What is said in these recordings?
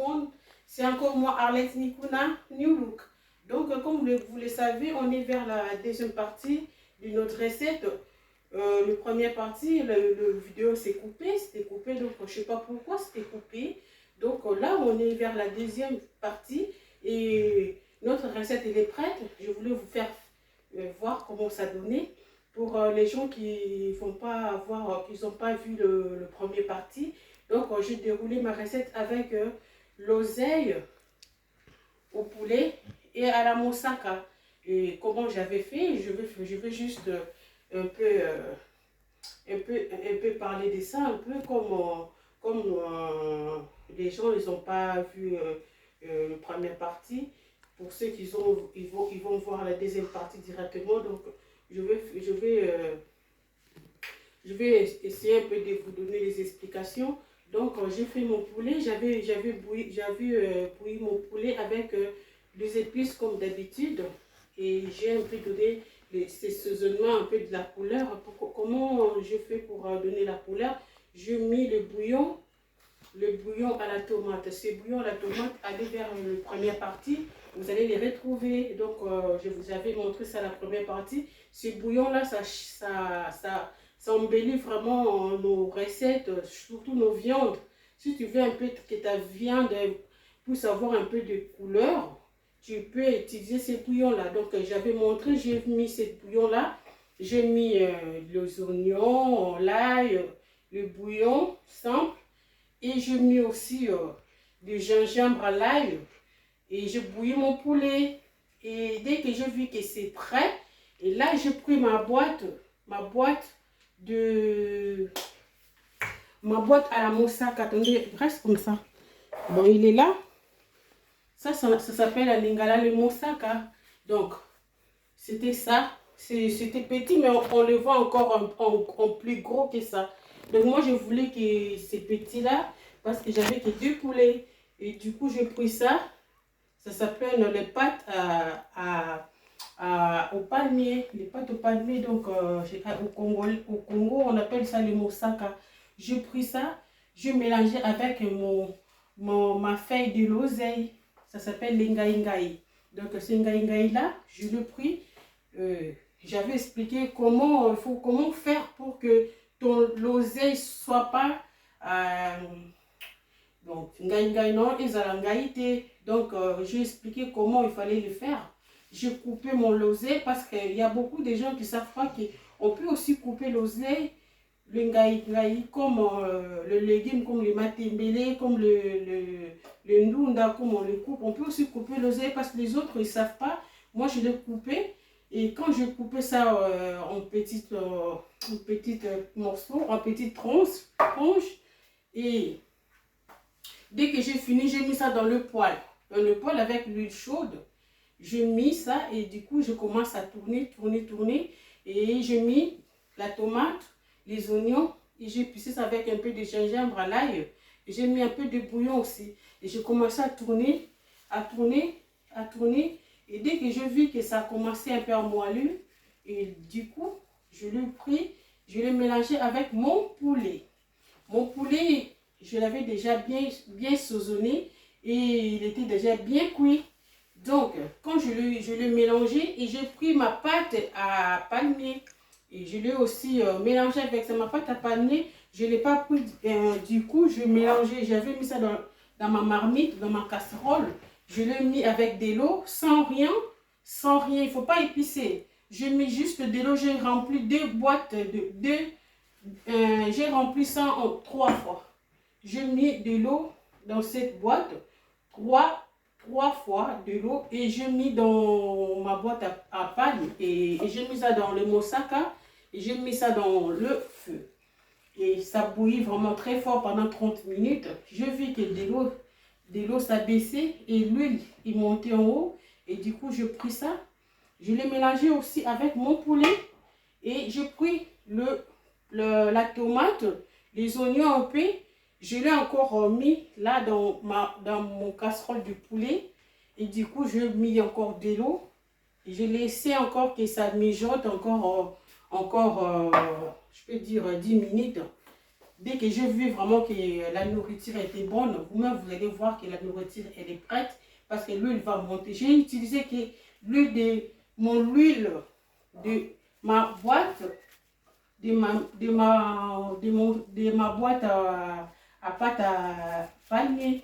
monde, c'est encore moi Arlette Nikuna, New Look. Donc comme vous le savez, on est vers la deuxième partie de notre recette. Le première partie, le vidéo s'est coupé, c'était coupé, donc je ne sais pas pourquoi c'était coupé. Donc là, on est vers la deuxième partie et notre recette elle est prête. Je voulais vous faire voir comment ça donnait. Pour les gens qui n'ont pas vu le premier partie, donc j'ai déroulé ma recette avec l'oseille au poulet et à la moussaka. Et comment j'avais fait, je vais juste un peu parler de ça, un peu comme les gens ils n'ont pas vu la première partie. Pour ceux qui ils vont voir la deuxième partie directement. Donc je vais essayer un peu de vous donner les explications. Donc j'ai fait mon poulet, j'avais bouilli mon poulet avec des épices comme d'habitude. Et j'ai un peu donné ces assaisonnements, un peu de la couleur. Comment je fais pour donner la couleur? Je mets le bouillon à la tomate. Ce bouillon à la tomate, allez vers la première partie, vous allez les retrouver. Donc je vous avais montré ça la première partie. Ce bouillon là, ça embellit vraiment nos recettes, surtout nos viandes. Si tu veux un peu que ta viande puisse avoir un peu de couleur, tu peux utiliser ces bouillons là. Donc j'avais montré, j'ai mis ces bouillons là, j'ai mis les oignons, l'ail, le bouillon simple. Et je mets aussi du gingembre à l'ail. Et je bouillis mon poulet. Et dès que j'ai vu que c'est prêt, et là j'ai pris ma boîte à la moussaka. Attendez, reste comme ça. Bon, il est là. Ça s'appelle la lingala le moussaka. Donc, c'était ça. C'était petit, mais on le voit encore en plus gros que ça. Donc moi, je voulais que ces petits-là, parce que j'avais que 2 poulets. Et du coup, j'ai pris ça. Ça s'appelle les pâtes au palmier. Les pâtes au palmier, donc au Congo, on appelle ça le moussaka. J'ai pris ça, je mélangeais avec ma feuille de l'oseille. Ça s'appelle l'ingaïngaï. Donc ce ingaïngaï-là, je l'ai pris. J'avais expliqué comment faire pour que l'oseille soit pas donc donc j'ai expliqué comment il fallait le faire. J'ai coupé mon l'oseille parce qu'il y a beaucoup de gens qui savent pas qu'on peut aussi couper l'oseille, le ngaï comme le légume, comme le matembele, comme le ndunda, comme on le coupe. On peut aussi couper l'oseille parce que les autres ils savent pas. Moi je l'ai coupé. Et quand j'ai coupé ça en petites morceaux, en petites tranches, et dès que j'ai fini, j'ai mis ça dans le poêle. Dans le poêle avec l'huile chaude, j'ai mis ça et du coup, je commence à tourner. Et j'ai mis la tomate, les oignons et j'ai pissé ça avec un peu de gingembre à l'ail. J'ai mis un peu de bouillon aussi. Et j'ai commencé à tourner. Et dès que je vis que ça a commencé un peu à moelleux, et du coup, je l'ai pris, je l'ai mélangé avec mon poulet. Mon poulet, je l'avais déjà bien saisonné et il était déjà bien cuit. Donc, quand je l'ai mélangé et j'ai pris ma pâte à palmier et je l'ai aussi mélangé avec ça, ma pâte à palmier, je ne l'ai pas pris, du coup, je mélangeais, j'avais mis ça dans ma marmite, dans ma casserole. Je l'ai mis avec de l'eau, sans rien, il ne faut pas épicer. Je mets juste de l'eau, j'ai rempli 2 boîtes j'ai rempli ça en 3 fois. J'ai mis de l'eau dans cette boîte, 3 fois de l'eau et j'ai mis dans ma boîte à paille et j'ai mis ça dans le moussaka et j'ai mis ça dans le feu. Et ça bouillit vraiment très fort pendant 30 minutes. Je vis que de l'eau s'abaissait et l'huile est montée en haut. Et du coup, je pris ça. Je l'ai mélangé aussi avec mon poulet. Et j'ai pris la tomate, les oignons un peu. Je l'ai encore mis là dans mon casserole de poulet. Et du coup, je mis encore de l'eau. Et je laissé encore que ça mijote encore, je peux dire 10 minutes. dès que j'ai vu vraiment que la nourriture était bonne, vous-même, vous allez voir que la nourriture, elle est prête parce que l'huile va monter. J'ai utilisé que l'huile de mon huile de ma boîte, de ma boîte à pâte à palmier.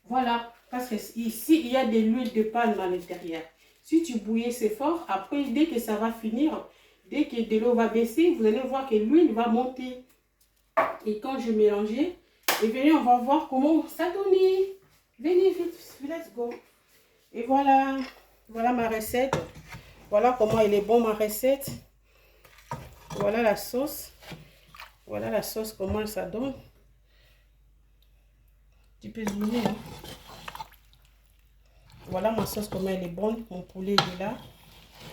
Voilà, parce que ici, il y a de l'huile de palme à l'intérieur. Si tu bouilles, c'est fort. Après, dès que ça va finir, dès que de l'eau va baisser, vous allez voir que l'huile va monter. Et quand je mélangeais, et venez, on va voir comment ça donne. Venez vite, let's go. Et voilà, voilà ma recette. Voilà comment elle est bonne, ma recette. Voilà la sauce. Voilà la sauce, comment ça donne. Tu peux zoomer, hein. Voilà ma sauce, comment elle est bonne. Mon poulet il est là.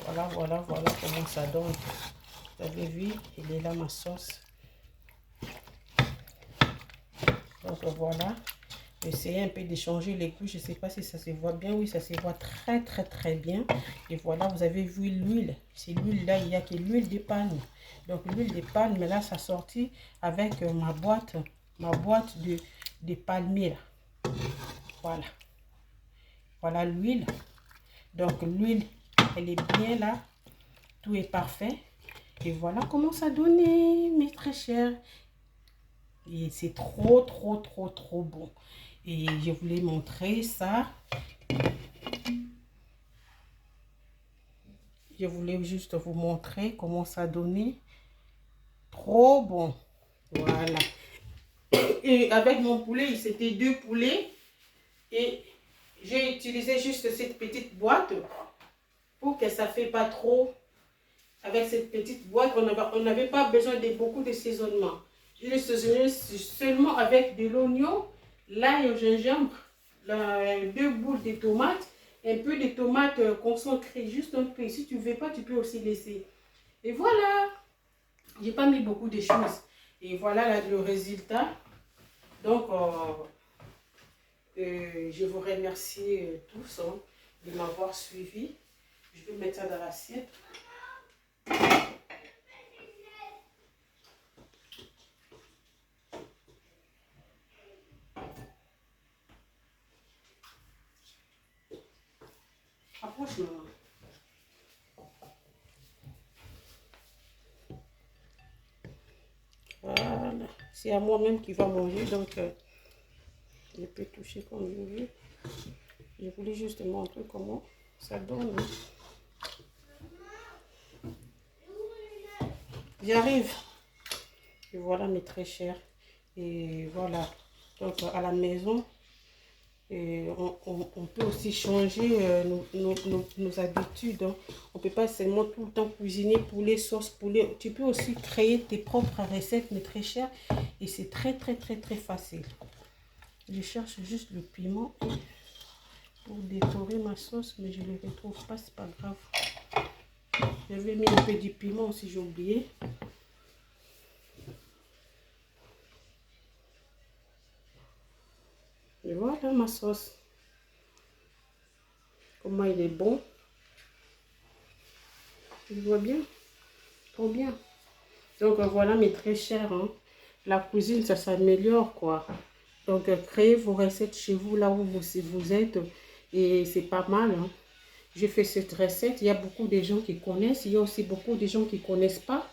Voilà, voilà, voilà comment ça donne. Vous avez vu, il est là ma sauce. Donc voilà. Essayez un peu de changer les goûts. Je ne sais pas si ça se voit bien. Oui, ça se voit très, très, très bien. Et voilà, vous avez vu l'huile. C'est l'huile là, il n'y a que l'huile de palme. Donc l'huile de palme, là, ça sortit avec ma boîte de palmier. Là. Voilà. Voilà l'huile. Donc l'huile, elle est bien là. Tout est parfait. Et voilà comment ça donne, mes très chers. Et c'est trop, trop, trop, trop bon. Et je voulais montrer ça. Je voulais juste vous montrer comment ça donnait. Trop bon. Voilà. Et avec mon poulet, c'était 2 poulets. Et j'ai utilisé juste cette petite boîte pour que ça ne fait pas trop. Avec cette petite boîte, on n'avait pas besoin de beaucoup de saisonnement. Je l'ai saisonné seulement avec de l'oignon, l'ail au gingembre, 2 boules de tomates, un peu de tomates concentrées, juste un peu. Si tu ne veux pas, tu peux aussi laisser. Et voilà, j'ai pas mis beaucoup de choses. Et voilà là, le résultat. Donc, je vous remercie tous de m'avoir suivi. Je vais mettre ça dans l'assiette. Approche, maman. Voilà. C'est à moi-même qui va manger, donc je peux toucher comme je veux. Je voulais juste montrer comment ça donne. J'arrive. Et voilà mes très chers. Et voilà. Donc à la maison, et on peut aussi changer nos habitudes. Hein. On ne peut pas seulement tout le temps cuisiner poulet, sauce poulet. Tu peux aussi créer tes propres recettes, mes très chers. Et c'est très, très, très, très facile. Je cherche juste le piment pour décorer ma sauce, mais je ne le retrouve pas, c'est pas grave. J'avais mis un peu de piment aussi, j'ai oublié. Et voilà ma sauce. Comment il est bon. Tu vois bien? Trop bien. Donc voilà mes très chers. Hein. La cuisine, ça s'améliore quoi. Donc créez vos recettes chez vous, là où vous êtes. Et c'est pas mal. Hein. J'ai fait cette recette. Il y a beaucoup de gens qui connaissent. Il y a aussi beaucoup de gens qui ne connaissent pas.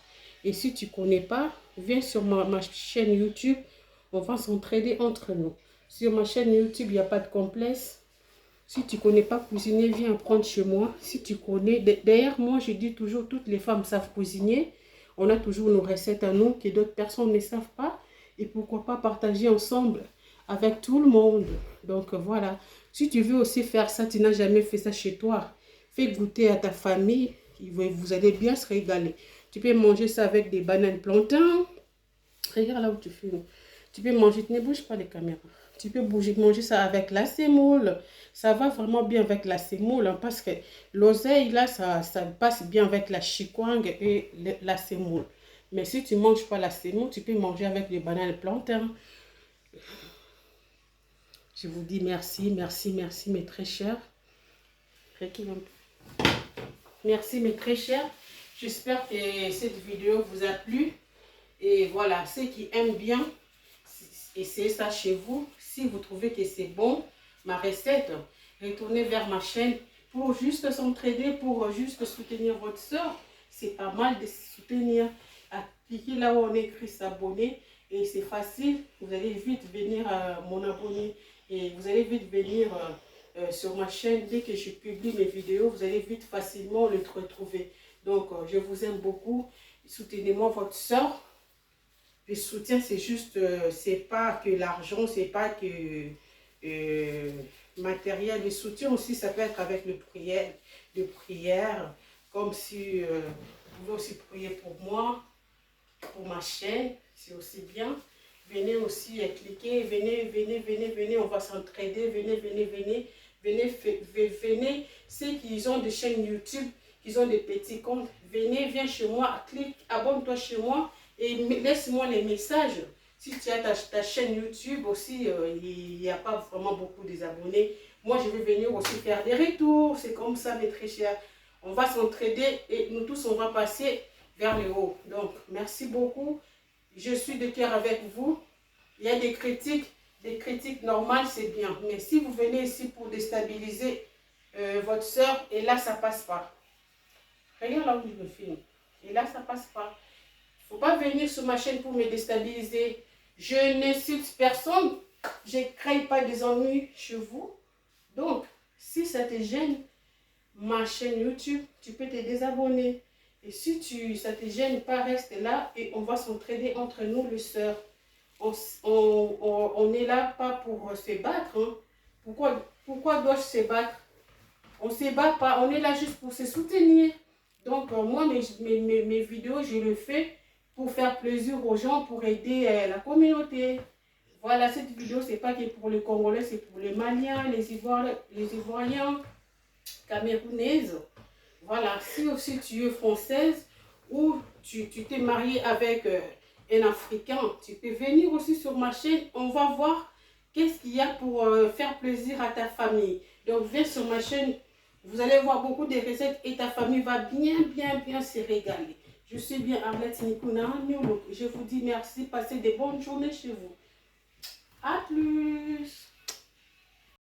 Et si tu ne connais pas, viens sur ma chaîne YouTube. On va s'entraider entre nous. Sur ma chaîne YouTube, il n'y a pas de complexe. Si tu ne connais pas cuisiner, viens apprendre chez moi. Si tu connais, d'ailleurs, moi, je dis toujours, toutes les femmes savent cuisiner. On a toujours nos recettes à nous que d'autres personnes ne savent pas. Et pourquoi pas partager ensemble avec tout le monde. Donc, voilà. Si tu veux aussi faire ça, tu n'as jamais fait ça chez toi. Fais goûter à ta famille. Vous allez bien se régaler. Tu peux manger ça avec des bananes plantains. Regarde là où tu fumes. Tu peux manger, ne bouge pas les caméras. Tu peux manger ça avec la semoule. Ça va vraiment bien avec la semoule. Hein, parce que l'oseille, là, ça passe bien avec la chikwang et la semoule. Mais si tu ne manges pas la semoule, tu peux manger avec des bananes plantains. Je vous dis merci, merci, merci mes très chers. Merci mes très chers. J'espère que cette vidéo vous a plu. Et voilà, ceux qui aiment bien, essayez ça chez vous. Si vous trouvez que c'est bon, ma recette, retournez vers ma chaîne pour juste s'entraider, pour juste soutenir votre soeur. C'est pas mal de soutenir. Cliquez là où on écrit s'abonner et c'est facile. Vous allez vite venir mon abonné et vous allez vite venir sur ma chaîne. Dès que je publie mes vidéos, vous allez vite facilement le retrouver. Donc, je vous aime beaucoup. Soutenez-moi votre soeur. Le soutien, c'est juste, c'est pas que l'argent, c'est pas que matériel. Le soutien aussi, ça peut être avec de prières, comme si vous pouvez aussi prier pour moi, pour ma chaîne, c'est aussi bien. Venez aussi cliquer, venez, on va s'entraider, venez. Ceux qui ont des chaînes YouTube, qui ont des petits comptes, viens chez moi, clique, abonne-toi chez moi et laisse-moi les messages. Si tu as ta chaîne YouTube aussi, il n'y a pas vraiment beaucoup d'abonnés. Moi, je vais venir aussi faire des retours. C'est comme ça, mes très chers. On va s'entraider et nous tous, on va passer vers le haut. Donc, merci beaucoup. Je suis de cœur avec vous. Il y a des critiques normales, c'est bien. Mais si vous venez ici pour déstabiliser votre soeur, et là, ça passe pas. Regarde là où je me filme. Et là, ça passe pas. Il ne faut pas venir sur ma chaîne pour me déstabiliser. Je n'insulte personne. Je ne crée pas des ennuis chez vous. Donc, si ça te gêne, ma chaîne YouTube, tu peux te désabonner. Et si ça ne te gêne pas, reste là et on va s'entraider entre nous, les sœurs. On est là pas pour se battre. Hein. Pourquoi dois-je se battre? On ne se bat pas, on est là juste pour se soutenir. Donc, moi, mes vidéos, je le fais pour faire plaisir aux gens, pour aider la communauté. Voilà, cette vidéo, ce n'est pas que pour les Congolais, c'est pour les Maliens, les Ivoiriens, Camerounaises. Voilà, si aussi tu es française ou tu t'es mariée avec un Africain, tu peux venir aussi sur ma chaîne. On va voir qu'est-ce qu'il y a pour faire plaisir à ta famille. Donc, viens sur ma chaîne. Vous allez voir beaucoup de recettes et ta famille va bien se régaler. Je suis bien Arlette Nikuna. Je vous dis merci. Passez de bonnes journées chez vous. À plus.